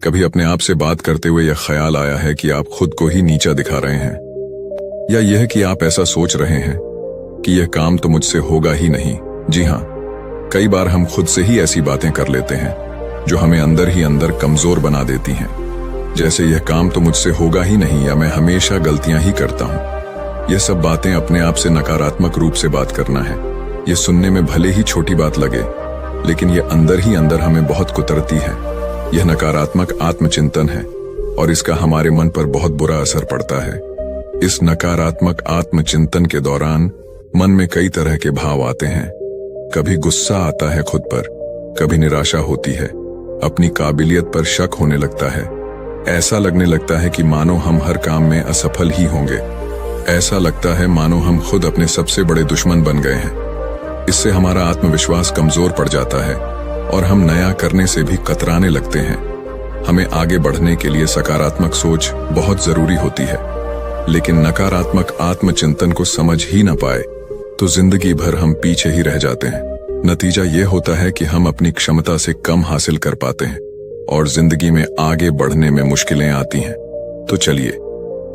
कभी अपने आप से बात करते हुए यह ख्याल आया है कि आप खुद को ही नीचा दिखा रहे हैं, या यह कि आप ऐसा सोच रहे हैं कि यह काम तो मुझसे होगा ही नहीं। जी हाँ, कई बार हम खुद से ही ऐसी बातें कर लेते हैं जो हमें अंदर ही अंदर कमजोर बना देती हैं। जैसे यह काम तो मुझसे होगा ही नहीं, या मैं हमेशा गलतियां ही करता हूं। यह सब बातें अपने आप से नकारात्मक रूप से बात करना है। यह सुनने में भले ही छोटी बात लगे, लेकिन यह अंदर ही अंदर हमें बहुत कुतरती है। यह नकारात्मक आत्मचिंतन है और इसका हमारे मन पर बहुत बुरा असर पड़ता है। इस नकारात्मक आत्मचिंतन के दौरान मन में कई तरह के भाव आते हैं। कभी गुस्सा आता है खुद पर, कभी निराशा होती है, अपनी काबिलियत पर शक होने लगता है। ऐसा लगने लगता है कि मानो हम हर काम में असफल ही होंगे। ऐसा लगता है मानो हम खुद अपने सबसे बड़े दुश्मन बन गए हैं। इससे हमारा आत्मविश्वास कमजोर पड़ जाता है और हम नया करने से भी कतराने लगते हैं। हमें आगे बढ़ने के लिए सकारात्मक सोच बहुत जरूरी होती है, लेकिन नकारात्मक आत्मचिंतन को समझ ही न पाए तो जिंदगी भर हम पीछे ही रह जाते हैं। नतीजा ये होता है कि हम अपनी क्षमता से कम हासिल कर पाते हैं और जिंदगी में आगे बढ़ने में मुश्किलें आती हैं। तो चलिए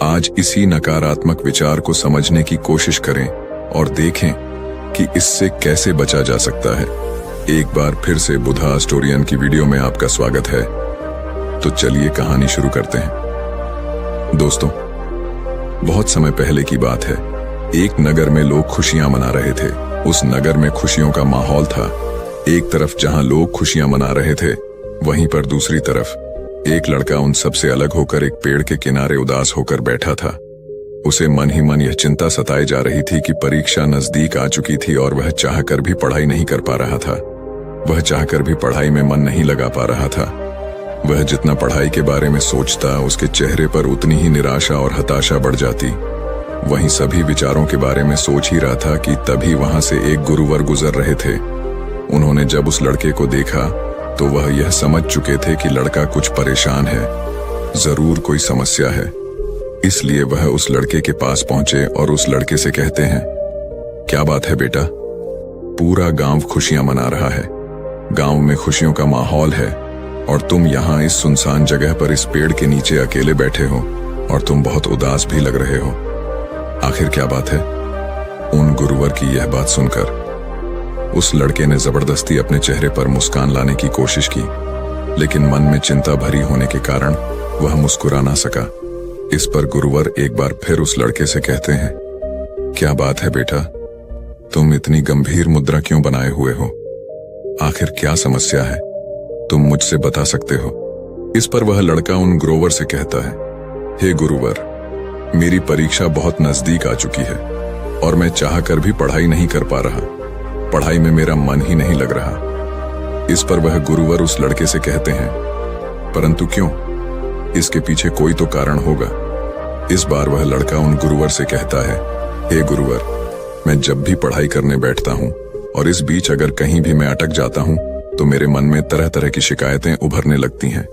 आज इसी नकारात्मक विचार को समझने की कोशिश करें और देखें कि इससे कैसे बचा जा सकता है। एक बार फिर से बुधा स्टोरियन की वीडियो में आपका स्वागत है। तो चलिए कहानी शुरू करते हैं। दोस्तों, बहुत समय पहले की बात है। एक नगर में लोग खुशियां मना रहे थे। उस नगर में खुशियों का माहौल था। एक तरफ जहां लोग खुशियां मना रहे थे, वहीं पर दूसरी तरफ एक लड़का उन सबसे अलग होकर एक पेड़ के किनारे उदास होकर बैठा था। उसे मन ही मन यह चिंता सताई जा रही थी कि परीक्षा नजदीक आ चुकी थी और वह चाहकर भी पढ़ाई नहीं कर पा रहा था। वह चाहकर भी पढ़ाई में मन नहीं लगा पा रहा था। वह जितना पढ़ाई के बारे में सोचता, उसके चेहरे पर उतनी ही निराशा और हताशा बढ़ जाती। वहीं सभी विचारों के बारे में सोच ही रहा था कि तभी वहां से एक गुरुवर गुजर रहे थे। उन्होंने जब उस लड़के को देखा तो वह यह समझ चुके थे कि लड़का कुछ परेशान है, जरूर कोई समस्या है। इसलिए वह उस लड़के के पास पहुंचे और उस लड़के से कहते हैं, क्या बात है बेटा? पूरा गांव खुशियां मना रहा है, गांव में खुशियों का माहौल है और तुम यहाँ इस सुनसान जगह पर इस पेड़ के नीचे अकेले बैठे हो और तुम बहुत उदास भी लग रहे हो। आखिर क्या बात है? उन गुरुवर की यह बात सुनकर उस लड़के ने जबरदस्ती अपने चेहरे पर मुस्कान लाने की कोशिश की, लेकिन मन में चिंता भरी होने के कारण वह मुस्कुरा ना सका। इस पर गुरुवर एक बार फिर उस लड़के से कहते हैं, क्या बात है बेटा? तुम इतनी गंभीर मुद्रा क्यों बनाए हुए हो? आखिर क्या समस्या है? तुम मुझसे बता सकते हो? इस पर वह लड़का उन गुरुवर से कहता है, हे गुरुवर, मेरी परीक्षा बहुत नजदीक आ चुकी है और मैं चाहकर भी पढ़ाई नहीं कर पा रहा। पढ़ाई में मेरा मन ही नहीं लग रहा। इस पर वह गुरुवर उस लड़के से कहते हैं, परंतु क्यों? इसके पीछे कोई तो कारण होगा। इस बार वह लड़का उन गुरुवर से कहता है, हे गुरुवर, मैं जब भी पढ़ाई करने बैठता हूँ और इस बीच अगर कहीं भी मैं अटक जाता हूँ तो मेरे मन में तरह तरह की शिकायतें उभरने लगती हैं।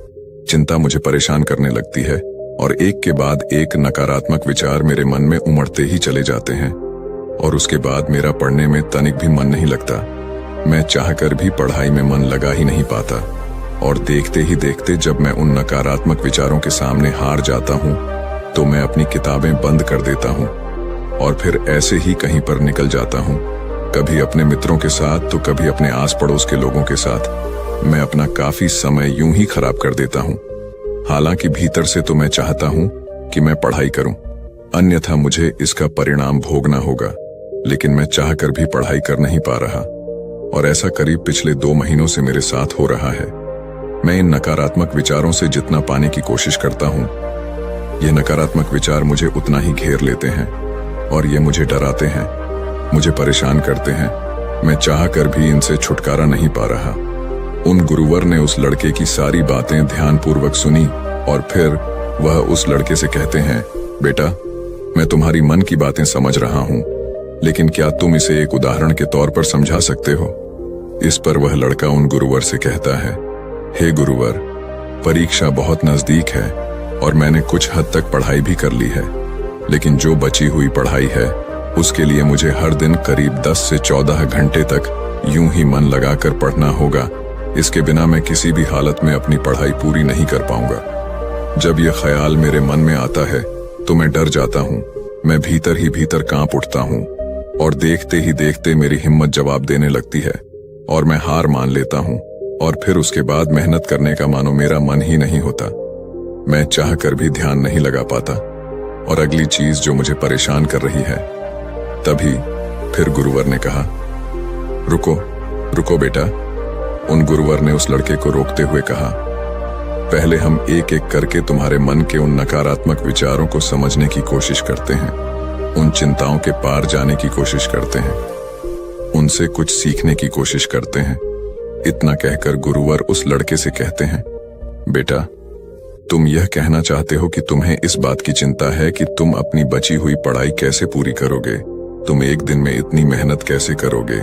चिंता मुझे परेशान करने लगती है और एक के बाद एक नकारात्मक विचार मेरे मन में उमड़ते ही चले जाते हैं और उसके बाद मेरा पढ़ने में तनिक भी मन नहीं लगता। मैं चाहकर भी पढ़ाई में मन लगा ही नहीं पाता और देखते ही देखते जब मैं उन नकारात्मक विचारों के सामने हार जाता हूँ तो मैं अपनी किताबें बंद कर देता हूँ और फिर ऐसे ही कहीं पर निकल जाता हूँ, कभी अपने मित्रों के साथ तो कभी अपने आस पड़ोस के लोगों के साथ। मैं अपना काफी समय यूं ही खराब कर देता हूँ। हालांकि भीतर से तो मैं चाहता हूँ कि मैं पढ़ाई करूँ, अन्यथा मुझे इसका परिणाम भोगना होगा, लेकिन मैं चाहकर भी पढ़ाई कर नहीं पा रहा और ऐसा करीब पिछले 2 महीनों से मेरे साथ हो रहा है। मैं इन नकारात्मक विचारों से जितना पाने की कोशिश करता हूँ, ये नकारात्मक विचार मुझे उतना ही घेर लेते हैं और ये मुझे डराते हैं, मुझे परेशान करते हैं। मैं चाहकर भी इनसे छुटकारा नहीं पा रहा। उन गुरुवर ने उस लड़के की सारी बातें ध्यानपूर्वक सुनी और फिर वह उस लड़के से कहते हैं, बेटा, मैं तुम्हारी मन की बातें समझ रहा हूँ, लेकिन क्या तुम इसे एक उदाहरण के तौर पर समझा सकते हो? इस पर वह लड़का उन गुरुवर से कहता है, हे गुरुवर, परीक्षा बहुत नजदीक है और मैंने कुछ हद तक पढ़ाई भी कर ली है, लेकिन जो बची हुई पढ़ाई है उसके लिए मुझे हर दिन करीब 10 से 14 घंटे तक यूं ही मन लगाकर पढ़ना होगा। इसके बिना मैं किसी भी हालत में अपनी पढ़ाई पूरी नहीं कर पाऊंगा। जब यह ख्याल मेरे मन में आता है तो मैं डर जाता हूँ। मैं भीतर ही भीतर कांप उठता हूँ और देखते ही देखते मेरी हिम्मत जवाब देने लगती है और मैं हार मान लेता हूँ। और फिर उसके बाद मेहनत करने का मानो मेरा मन ही नहीं होता। मैं चाह कर भी ध्यान नहीं लगा पाता। और अगली चीज जो मुझे परेशान कर रही है, तभी फिर गुरुवर ने कहा, रुको रुको बेटा। उन गुरुवर ने उस लड़के को रोकते हुए कहा, पहले हम एक एक करके तुम्हारे मन के उन नकारात्मक विचारों को समझने की कोशिश करते हैं, उन चिंताओं के पार जाने की कोशिश करते हैं, उनसे कुछ सीखने की कोशिश करते हैं। इतना कहकर गुरुवर उस लड़के से कहते हैं, बेटा तुम यह कहना चाहते हो कि तुम्हें इस बात की चिंता है कि तुम अपनी बची हुई पढ़ाई कैसे पूरी करोगे, तुम एक दिन में इतनी मेहनत कैसे करोगे।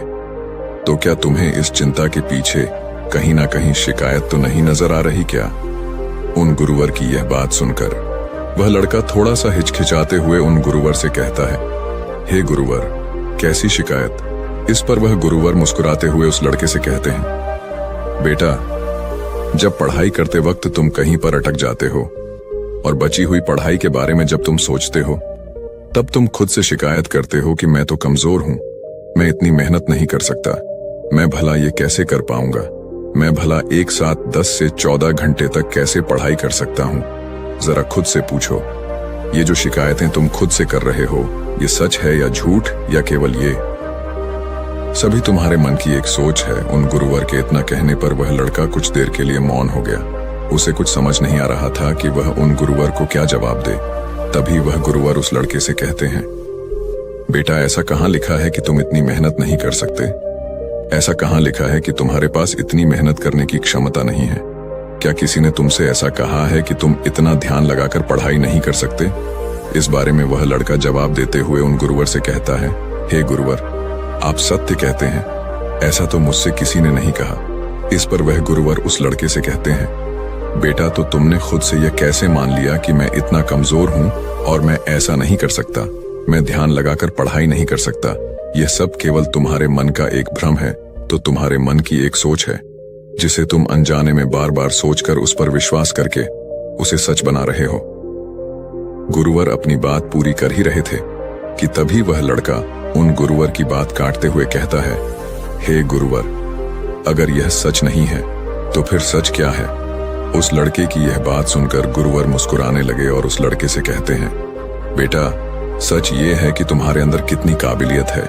तो क्या तुम्हें इस चिंता के पीछे कहीं ना कहीं शिकायत तो नहीं नजर आ रही क्या? उन गुरुवर की यह बात सुनकर वह लड़का थोड़ा सा हिचकिचाते हुए उन गुरुवर से कहता है, हे गुरुवर, कैसी शिकायत? इस पर वह गुरुवर मुस्कुराते हुए उस लड़के से कहते हैं, बेटा जब पढ़ाई करते वक्त तुम कहीं पर अटक जाते हो और बची हुई पढ़ाई के बारे में जब तुम सोचते हो, तब तुम खुद से शिकायत करते हो कि मैं तो कमजोर हूं, मैं इतनी मेहनत नहीं कर सकता, मैं भला ये कैसे कर पाऊंगा, मैं भला एक साथ 10 से 14 घंटे तक कैसे पढ़ाई कर सकता हूं। जरा खुद से पूछो, ये जो शिकायतें तुम खुद से कर रहे हो, ये सच है या झूठ, या केवल ये सभी तुम्हारे मन की एक सोच है। उन गुरुवर के इतना कहने पर वह लड़का कुछ देर के लिए मौन हो गया। उसे कुछ समझ नहीं आ रहा था कि वह उन गुरुवर को क्या जवाब दे। तभी वह गुरुवर उस लड़के से कहते हैं, बेटा ऐसा कहाँ लिखा है कि तुम इतनी मेहनत नहीं कर सकते? ऐसा कहाँ लिखा है कि तुम्हारे पास इतनी मेहनत करने की क्षमता नहीं है? क्या किसी ने तुमसे ऐसा कहा है कि तुम इतना ध्यान लगाकर पढ़ाई नहीं कर सकते? इस बारे में वह लड़का जवाब देते हुए उन गुरुवर से कहता है, हे गुरुवर, आप सत्य कहते हैं, ऐसा तो मुझसे किसी ने नहीं कहा। इस पर वह गुरुवर उस लड़के से कहते हैं, बेटा तो तुमने खुद से यह कैसे मान लिया कि मैं इतना कमजोर हूं और मैं ऐसा नहीं कर सकता, मैं ध्यान लगाकर पढ़ाई नहीं कर सकता? यह सब केवल तुम्हारे मन का एक भ्रम है। तो तुम्हारे मन की एक सोच है जिसे तुम अनजाने में बार बार सोचकर उस पर विश्वास करके उसे सच बना रहे हो। गुरुवर अपनी बात पूरी कर ही रहे थे कि तभी वह लड़का उन गुरुवर की बात काटते हुए कहता है, हे गुरुवर, अगर यह सच नहीं है तो फिर सच क्या है? उस लड़के की यह बात सुनकर गुरुवर मुस्कुराने लगे और उस लड़के से कहते हैं, बेटा सच ये है कि तुम्हारे अंदर कितनी काबिलियत है,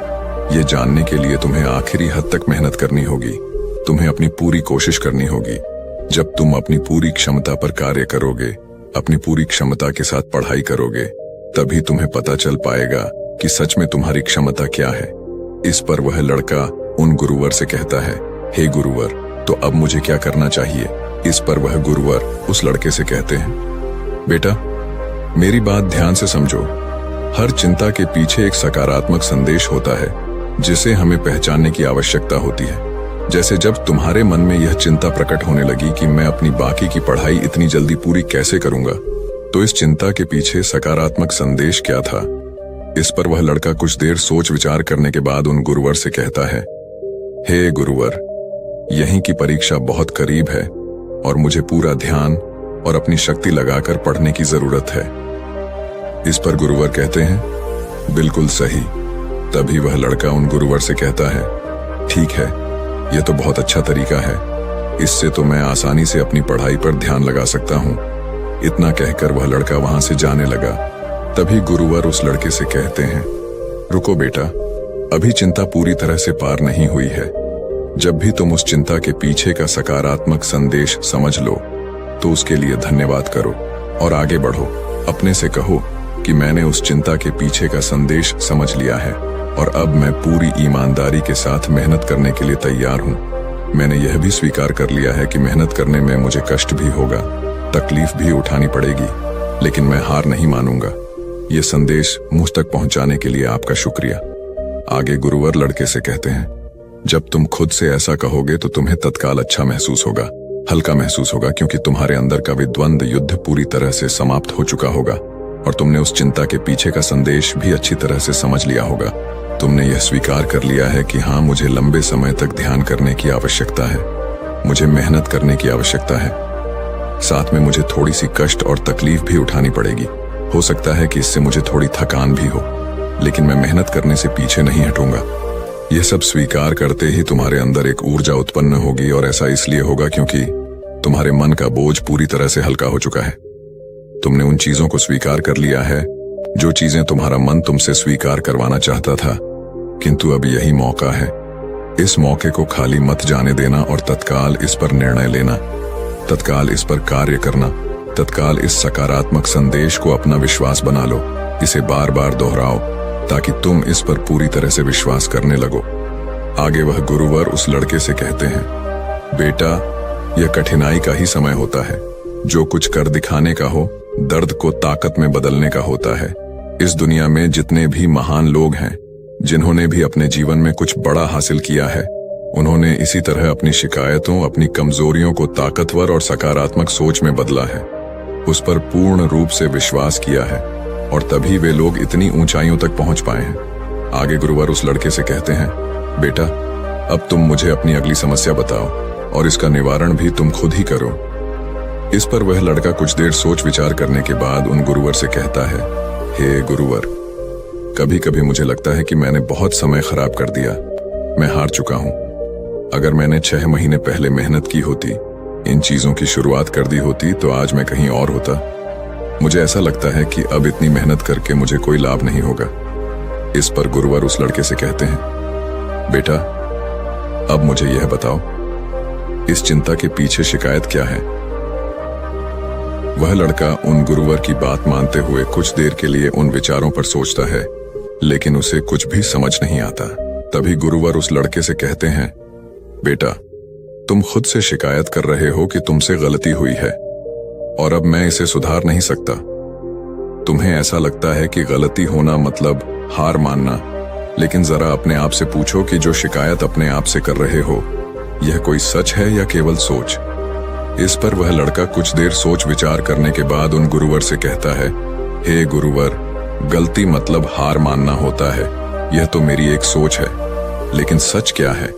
ये जानने के लिए तुम्हें आखिरी हद तक मेहनत करनी होगी, तुम्हें अपनी पूरी कोशिश करनी होगी। जब तुम अपनी पूरी क्षमता पर कार्य करोगे, अपनी पूरी क्षमता के साथ पढ़ाई करोगे, तभी तुम्हें पता चल पाएगा कि सच में तुम्हारी क्षमता क्या है। इस पर वह लड़का उन गुरुवर से कहता है, हे गुरुवर, तो अब मुझे क्या करना चाहिए? इस पर वह गुरुवर उस लड़के से कहते हैं, बेटा मेरी बात ध्यान से समझो, हर चिंता के पीछे एक सकारात्मक संदेश होता है जिसे हमें पहचानने की आवश्यकता होती है। जैसे जब तुम्हारे मन में यह चिंता प्रकट होने लगी कि मैं अपनी बाकी की पढ़ाई इतनी जल्दी पूरी कैसे करूंगा, तो इस चिंता के पीछे सकारात्मक संदेश क्या था? इस पर वह लड़का कुछ देर सोच विचार करने के बाद उन गुरुवर से कहता है, हे गुरुवर, यहीं की परीक्षा बहुत करीब है और मुझे पूरा ध्यान और अपनी शक्ति लगाकर पढ़ने की जरूरत है। इस पर गुरुवर कहते हैं, बिल्कुल सही। तभी वह लड़का उन गुरुवर से कहता है, ठीक है, यह तो बहुत अच्छा तरीका है, इससे तो मैं आसानी से अपनी पढ़ाई पर ध्यान लगा सकता हूं। इतना कहकर वह लड़का वहां से जाने लगा। तभी गुरुवर उस लड़के से कहते हैं, रुको बेटा, अभी चिंता पूरी तरह से पार नहीं हुई है। जब भी तुम उस चिंता के पीछे का सकारात्मक संदेश समझ लो तो उसके लिए धन्यवाद करो और आगे बढ़ो। अपने से कहो कि मैंने उस चिंता के पीछे का संदेश समझ लिया है और अब मैं पूरी ईमानदारी के साथ मेहनत करने के लिए तैयार हूँ। मैंने यह भी स्वीकार कर लिया है कि मेहनत करने में मुझे कष्ट भी होगा, तकलीफ भी उठानी पड़ेगी, लेकिन मैं हार नहीं मानूंगा। ये संदेश मुझ तक पहुंचाने के लिए आपका शुक्रिया। आगे गुरुवर लड़के से कहते हैं, जब तुम खुद से ऐसा कहोगे तो तुम्हें तत्काल अच्छा महसूस होगा, हल्का महसूस होगा, क्योंकि तुम्हारे अंदर का विद्वंद युद्ध पूरी तरह से समाप्त हो चुका होगा और तुमने उस चिंता के पीछे का संदेश भी अच्छी तरह से समझ लिया होगा। तुमने यह स्वीकार कर लिया है कि हाँ, मुझे लंबे समय तक ध्यान करने की आवश्यकता है। मुझे मेहनत करने की आवश्यकता है। साथ में मुझे थोड़ी सी कष्ट और तकलीफ भी उठानी पड़ेगी। हो सकता है कि इससे मुझे थोड़ी थकान भी हो, लेकिन मैं मेहनत करने से पीछे नहीं हटूंगा। यह सब स्वीकार करते ही तुम्हारे अंदर एक ऊर्जा उत्पन्न होगी, और ऐसा इसलिए होगा क्योंकि तुम्हारे मन का बोझ पूरी तरह से हल्का हो चुका है। तुमने उन चीजों को स्वीकार कर लिया है जो चीजें तुम्हारा मन तुमसे स्वीकार करवाना चाहता था, किंतु अब यही मौका है। इस मौके को खाली मत जाने देना और तत्काल इस पर निर्णय लेना, तत्काल इस पर कार्य करना, तत्काल इस सकारात्मक संदेश को अपना विश्वास बना लो। इसे बार बार दोहराओ ताकि तुम इस पर पूरी तरह से विश्वास करने लगो। आगे वह गुरुवर उस लड़के से कहते हैं, बेटा, यह कठिनाई का ही समय होता है। जो कुछ कर दिखाने का हो, दर्द को ताकत में बदलने का होता है। इस दुनिया में जितने भी महान लोग हैं, जिन्होंने भी अपने जीवन में कुछ बड़ा हासिल किया है, उन्होंने इसी तरह अपनी शिकायतों, अपनी कमजोरियों को ताकतवर और सकारात्मक सोच में बदला है। उस पर पूर्ण रूप से विश्वास किया है, और तभी वे लोग इतनी ऊंचाइयों तक पहुंच पाए हैं। आगे गुरुवर उस लड़के से कहते हैं, बेटा, अब तुम मुझे अपनी अगली समस्या बताओ और इसका निवारण भी तुम खुद ही करो। इस पर वह लड़का कुछ देर सोच विचार करने के बाद उन गुरुवर से कहता है, हे गुरुवर, कभी कभी मुझे लगता है कि मैंने बहुत समय खराब कर दिया। मैं हार चुका हूं। अगर मैंने 6 महीने पहले मेहनत की होती, इन चीजों की शुरुआत कर दी होती, तो आज मैं कहीं और होता। मुझे ऐसा लगता है कि अब इतनी मेहनत करके मुझे कोई लाभ नहीं होगा। इस पर गुरुवर उस लड़के से कहते हैं, बेटा, अब मुझे यह बताओ, इस चिंता के पीछे शिकायत क्या है? वह लड़का उन गुरुवर की बात मानते हुए कुछ देर के लिए उन विचारों पर सोचता है, लेकिन उसे कुछ भी समझ नहीं आता। तभी गुरुवर उस लड़के से कहते हैं, बेटा, तुम खुद से शिकायत कर रहे हो कि तुमसे गलती हुई है और अब मैं इसे सुधार नहीं सकता। तुम्हें ऐसा लगता है कि गलती होना मतलब हार मानना, लेकिन जरा अपने आप से पूछो कि जो शिकायत अपने आप से कर रहे हो, यह कोई सच है या केवल सोच? इस पर वह लड़का कुछ देर सोच विचार करने के बाद उन गुरुवर से कहता है, हे गुरुवर, गलती मतलब हार मानना होता है। यह तो मेरी एक सोच है, लेकिन सच क्या है?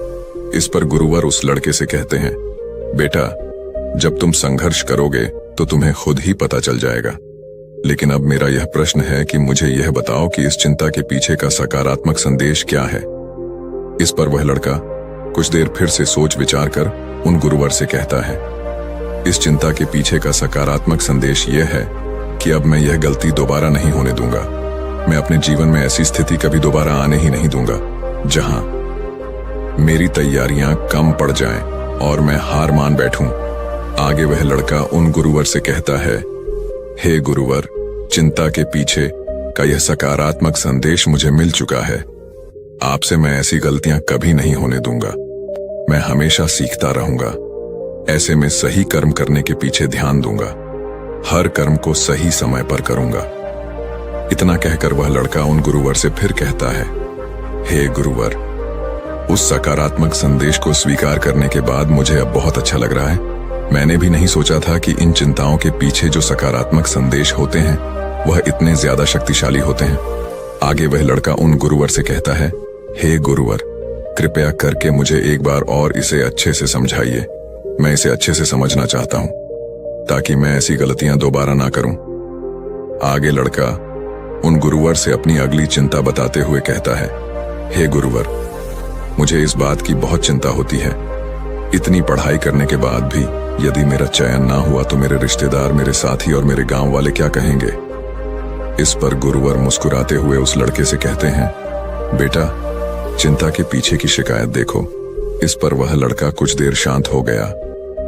इस पर गुरुवर उस लड़के से कहते हैं, बेटा, जब तुम संघर्ष करोगे तो तुम्हें खुद ही पता चल जाएगा। लेकिन अब मेरा यह प्रश्न है कि मुझे यह बताओ कि इस चिंता के पीछे का सकारात्मक संदेश क्या है? इस पर वह लड़का कुछ देर फिर से सोच विचार कर उन गुरुवर से कहता है, इस चिंता के पीछे का सकारात्मक संदेश यह है कि अब मैं यह गलती दोबारा नहीं होने दूंगा। मैं अपने जीवन में ऐसी स्थिति कभी दोबारा आने ही नहीं दूंगा जहां मेरी तैयारियां कम पड़ जाएं और मैं हार मान बैठूं। आगे वह लड़का उन गुरुवर से कहता है, हे गुरुवर, चिंता के पीछे का यह सकारात्मक संदेश मुझे मिल चुका है। आपसे मैं ऐसी गलतियां कभी नहीं होने दूंगा। मैं हमेशा सीखता रहूंगा। ऐसे में सही कर्म करने के पीछे ध्यान दूंगा। हर कर्म को सही समय पर करूंगा। इतना कहकर वह लड़का उन गुरुवर से फिर कहता है, हे गुरुवर, उस सकारात्मक संदेश को स्वीकार करने के बाद मुझे अब बहुत अच्छा लग रहा है। मैंने भी नहीं सोचा था कि इन चिंताओं के पीछे जो सकारात्मक संदेश होते हैं वह इतने ज्यादा शक्तिशाली होते हैं। आगे वह लड़का उन गुरुवर से कहता है, हे गुरुवर, कृपया करके मुझे एक बार और इसे अच्छे से समझाइए। मैं इसे अच्छे से समझना चाहता हूं ताकि मैं ऐसी गलतियां दोबारा ना करूं। आगे लड़का उन गुरुवर से अपनी अगली चिंता बताते हुए कहता है, हे गुरुवर, मुझे इस बात की बहुत चिंता होती है। इतनी पढ़ाई करने के बाद भी यदि मेरा चयन ना हुआ तो मेरे रिश्तेदार, मेरे साथी और मेरे गांव वाले क्या कहेंगे? इस पर गुरुवर मुस्कुराते हुए उस लड़के से कहते हैं, बेटा, चिंता के पीछे की शिकायत देखो। इस पर वह लड़का कुछ देर शांत हो गया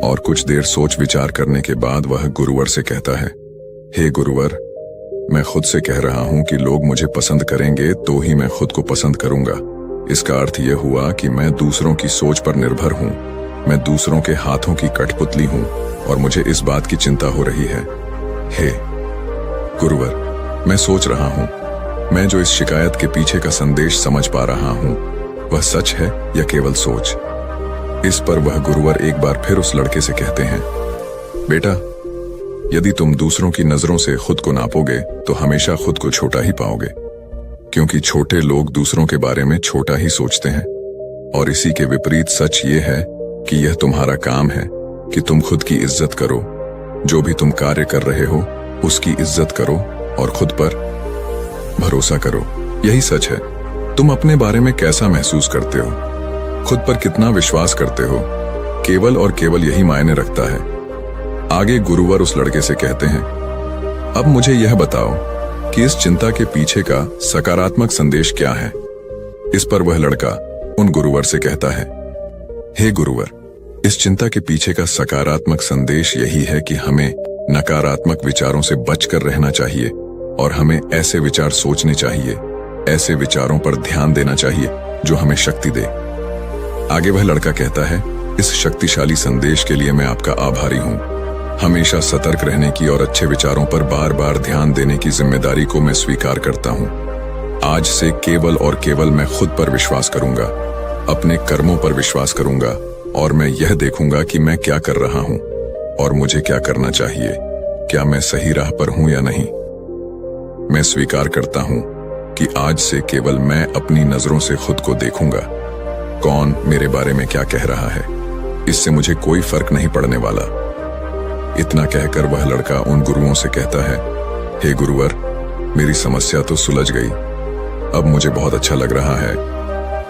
और कुछ देर सोच विचार करने के बाद वह गुरुवर से कहता है, हे गुरुवर, मैं खुद से कह रहा हूं कि लोग मुझे पसंद करेंगे तो ही मैं खुद को पसंद करूंगा। इसका अर्थ यह हुआ कि मैं दूसरों की सोच पर निर्भर हूं। मैं दूसरों के हाथों की कठपुतली हूं और मुझे इस बात की चिंता हो रही है। हे गुरुवर, मैं सोच रहा हूं, मैं जो इस शिकायत के पीछे का संदेश समझ पा रहा हूं वह सच है या केवल सोच? इस पर वह गुरुवर एक बार फिर उस लड़के से कहते हैं, बेटा, यदि तुम दूसरों की नजरों से खुद को नापोगे तो हमेशा खुद को छोटा ही पाओगे, क्योंकि छोटे लोग दूसरों के बारे में छोटा ही सोचते हैं। और इसी के विपरीत सच ये है कि यह तुम्हारा काम है कि तुम खुद की इज्जत करो, जो भी तुम कार्य कर रहे हो उसकी इज्जत करो और खुद पर भरोसा करो। यही सच है। तुम अपने बारे में कैसा महसूस करते हो, खुद पर कितना विश्वास करते हो, केवल और केवल यही मायने रखता है। आगे गुरुवर उस लड़के से कहते हैं, अब मुझे यह बताओ कि इस चिंता के पीछे का सकारात्मक संदेश क्या है। इस पर वह लड़का उन गुरुवर से कहता है, हे गुरुवर, इस चिंता के पीछे का सकारात्मक संदेश यही है कि हमें नकारात्मक विचारों से बचकर रहना चाहिए और हमें ऐसे विचार सोचने चाहिए, ऐसे विचारों पर ध्यान देना चाहिए जो हमें शक्ति दे। आगे वह लड़का कहता है, इस शक्तिशाली संदेश के लिए मैं आपका आभारी हूं। हमेशा सतर्क रहने की और अच्छे विचारों पर बार बार ध्यान देने की जिम्मेदारी को मैं स्वीकार करता हूं। आज से केवल और केवल मैं खुद पर विश्वास करूंगा, अपने कर्मों पर विश्वास करूंगा और मैं यह देखूंगा कि मैं क्या कर रहा हूं और मुझे क्या करना चाहिए। क्या मैं सही राह पर हूं या नहीं। मैं स्वीकार करता हूं कि आज से केवल मैं अपनी नजरों से खुद को देखूंगा। कौन मेरे बारे में क्या कह रहा है, इससे मुझे कोई फर्क नहीं पड़ने वाला। इतना कहकर वह लड़का उन गुरुओं से कहता है, हे गुरुवर, मेरी समस्या तो सुलझ गई। अब मुझे बहुत अच्छा लग रहा है,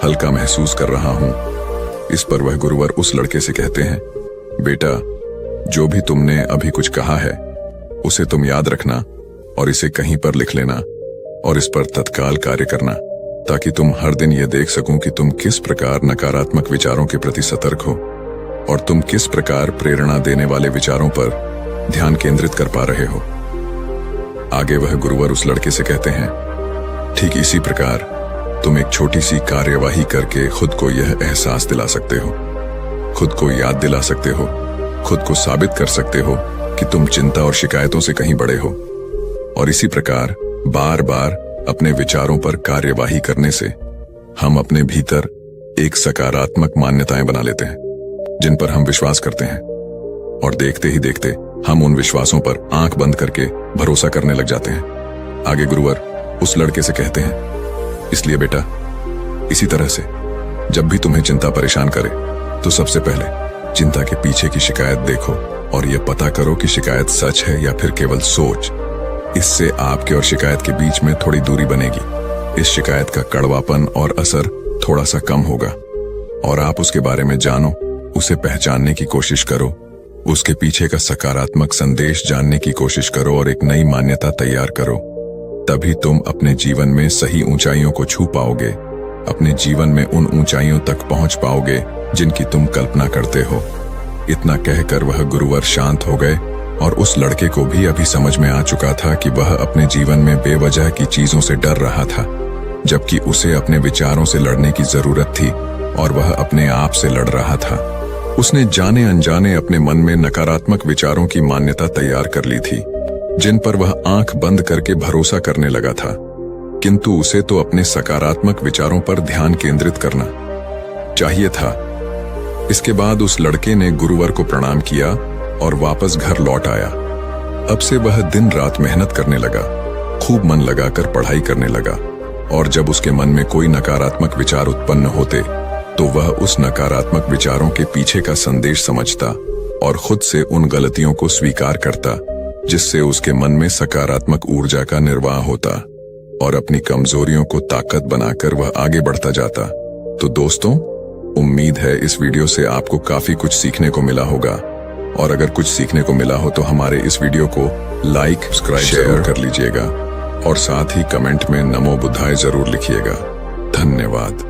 हल्का महसूस कर रहा हूं। इस पर वह गुरुवर उस लड़के से कहते हैं, बेटा, जो भी तुमने अभी कुछ कहा है उसे तुम याद रखना और इसे कहीं पर लिख लेना और इस पर तत्काल कार्य करना, ताकि तुम हर दिन यह देख सको कि तुम किस प्रकार नकारात्मक विचारों के प्रति सतर्क हो और तुम किस प्रकार प्रेरणा देने वाले विचारों पर ध्यान केंद्रित कर पा रहे हो। आगे वह गुरुवर उस लड़के से कहते हैं, ठीक इसी प्रकार तुम एक छोटी सी कार्यवाही करके खुद को यह एहसास दिला सकते हो, खुद को याद दिला सकते हो, खुद को साबित कर सकते हो कि तुम चिंता और शिकायतों से कहीं बड़े हो। और इसी प्रकार बार बार अपने विचारों पर कार्यवाही करने से हम अपने भीतर एक सकारात्मक मान्यताएं बना लेते हैं जिन पर हम विश्वास करते हैं और देखते ही देखते हम उन विश्वासों पर आंख बंद करके भरोसा करने लग जाते हैं। आगे गुरुवर उस लड़के से कहते हैं, इसलिए बेटा, इसी तरह से जब भी तुम्हें चिंता परेशान करे तो सबसे पहले चिंता के पीछे की शिकायत देखो और यह पता करो कि शिकायत सच है या फिर केवल सोच। इससे आपके और शिकायत के बीच में थोड़ी दूरी बनेगी। इस शिकायत का कड़वापन और असर थोड़ा सा कम होगा और आप उसके बारे में जानो, उसे पहचानने की कोशिश करो, उसके पीछे का सकारात्मक संदेश जानने की कोशिश करो और एक नई मान्यता तैयार करो। तभी तुम अपने जीवन में सही ऊंचाइयों को छू पाओगे, अपने जीवन में उन ऊंचाइयों तक पहुंच पाओगे जिनकी तुम कल्पना करते हो। इतना कहकर वह गुरुवर शांत हो गए और उस लड़के को भी अभी समझ में आ चुका था कि वह अपने जीवन में बेवजह की चीजों से डर रहा था, जबकि उसे अपने विचारों से लड़ने की जरूरत थी और वह अपने आप से लड़ रहा था। उसने जाने अनजाने अपने मन में नकारात्मक विचारों की मान्यता तैयार कर ली थी जिन पर वह आंख बंद करके भरोसा करने लगा था, किंतु उसे तो अपने सकारात्मक विचारों पर ध्यान केंद्रित करना चाहिए था। इसके बाद उस लड़के ने गुरुवर को प्रणाम किया और वापस घर लौट आया। अब से वह दिन रात मेहनत करने लगा, खूब मन लगाकर पढ़ाई करने लगा और जब उसके मन में कोई नकारात्मक विचार उत्पन्न होते तो वह उस नकारात्मक विचारों के पीछे का संदेश समझता और खुद से उन गलतियों को स्वीकार करता जिससे उसके मन में सकारात्मक ऊर्जा का निर्वाह होता और अपनी कमजोरियों को ताकत बनाकर वह आगे बढ़ता जाता। तो दोस्तों, उम्मीद है इस वीडियो से आपको काफी कुछ सीखने को मिला होगा और अगर कुछ सीखने को मिला हो तो हमारे इस वीडियो को लाइक, सब्सक्राइब जरूर कर लीजिएगा और साथ ही कमेंट में नमो बुद्धाय जरूर लिखिएगा। धन्यवाद।